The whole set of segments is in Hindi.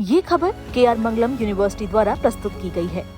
ये खबर KR मंगलम यूनिवर्सिटी द्वारा प्रस्तुत की गई है।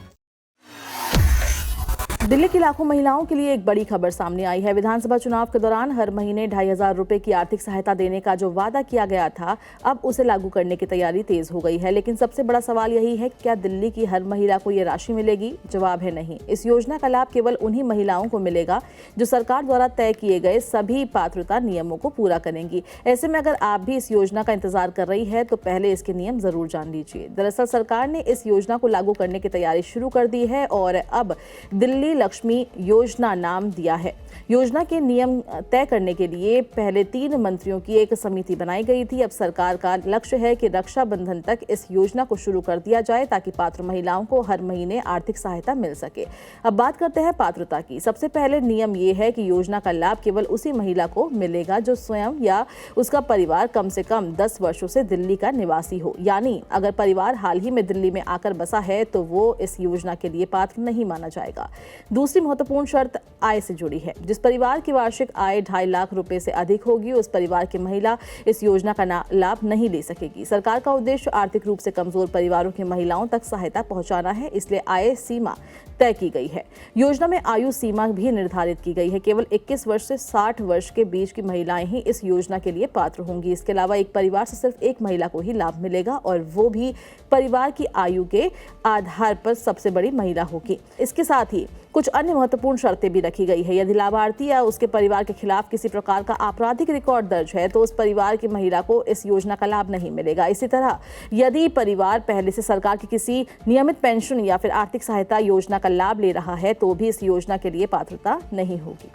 दिल्ली की लाखों महिलाओं के लिए एक बड़ी खबर सामने आई है। विधानसभा चुनाव के दौरान हर महीने 2,500 रुपए की आर्थिक सहायता देने का जो वादा किया गया था, अब उसे लागू करने की तैयारी तेज हो गई है। लेकिन सबसे बड़ा सवाल यही है, क्या दिल्ली की हर महिला को ये राशि मिलेगी? जवाब है नहीं। इस योजना का लाभ केवल उन्हीं महिलाओं को मिलेगा जो सरकार द्वारा तय किए गए सभी पात्रता नियमों को पूरा करेंगी। ऐसे में अगर आप भी इस योजना का इंतजार कर रही है तो पहले इसके नियम जरूर जान लीजिए। दरअसल सरकार ने इस योजना को लागू करने की तैयारी शुरू कर दी है और अब दिल्ली लक्ष्मी योजना नाम दिया है। योजना के नियम तय करने के लिए पहले 3 मंत्रियों की एक समिति बनाई गई थी। अब सरकार का लक्ष्य है कि रक्षाबंधन तक इस योजना को शुरू कर दिया जाए ताकि पात्र महिलाओं को हर महीने आर्थिक सहायता मिल सके। अब बात करते हैं पात्रता की। सबसे पहले नियम ये है कि योजना का लाभ केवल उसी महिला को मिलेगा जो स्वयं या उसका परिवार कम से कम 10 वर्षों से दिल्ली का निवासी हो। यानी अगर परिवार हाल ही में दिल्ली में आकर बसा है तो वो इस योजना के लिए पात्र नहीं माना जाएगा। दूसरी महत्वपूर्ण शर्त आय से जुड़ी है। जिस परिवार की वार्षिक आय 2.5 लाख रुपए से अधिक होगी, उस परिवार की महिला इस योजना का लाभ नहीं ले सकेगी। सरकार का उद्देश्य आर्थिक रूप से कमजोर परिवारों की महिलाओं तक सहायता पहुंचाना है, इसलिए आय सीमा तय की गई है। योजना में आयु सीमा भी निर्धारित की गई है। केवल 21 वर्ष से 60 वर्ष के बीच की महिलाएं ही इस योजना के लिए पात्र होंगी। इसके अलावा एक परिवार से सिर्फ एक महिला को ही लाभ मिलेगा और वो भी परिवार की आयु के आधार पर सबसे बड़ी महिला होगी। इसके साथ ही कुछ अन्य महत्वपूर्ण शर्तें भी रखी गई है। यदि लाभार्थी या उसके परिवार के खिलाफ किसी प्रकार का आपराधिक रिकॉर्ड दर्ज है तो उस परिवार की महिला को इस योजना का लाभ नहीं मिलेगा। इसी तरह यदि परिवार पहले से सरकार की किसी नियमित पेंशन या फिर आर्थिक सहायता योजना का लाभ ले रहा है तो भी इस योजना के लिए पात्रता नहीं होगी।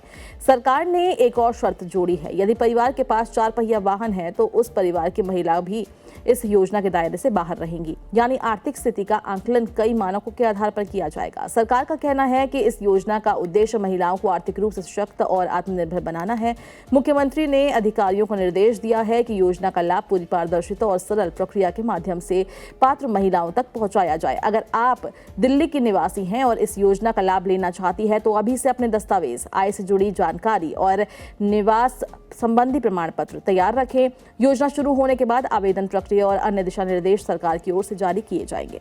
सरकार ने एक और शर्त जोड़ी है। यदि परिवार के पास 4 पहिया वाहन है तो उस परिवार की महिला भी इस योजना के दायरे से बाहर रहेंगी। यानी आर्थिक स्थिति का आंकलन कई मानकों के आधार पर किया जाएगा। सरकार का कहना है कि इस योजना का उद्देश्य महिलाओं को आर्थिक रूप से सशक्त और आत्मनिर्भर बनाना है। मुख्यमंत्री ने अधिकारियों को निर्देश दिया है कि योजना का लाभ पूरी पारदर्शिता और सरल प्रक्रिया के माध्यम से पात्र महिलाओं तक पहुंचाया जाए। अगर आप दिल्ली की निवासी हैं और इस योजना का लाभ लेना चाहती है तो अभी से अपने दस्तावेज, आय से जुड़ी जानकारी और निवास संबंधी प्रमाण पत्र तैयार रखें। योजना शुरू होने के बाद आवेदन प्रक्रिया और अन्य दिशा निर्देश सरकार की ओर से जारी किए जाएंगे।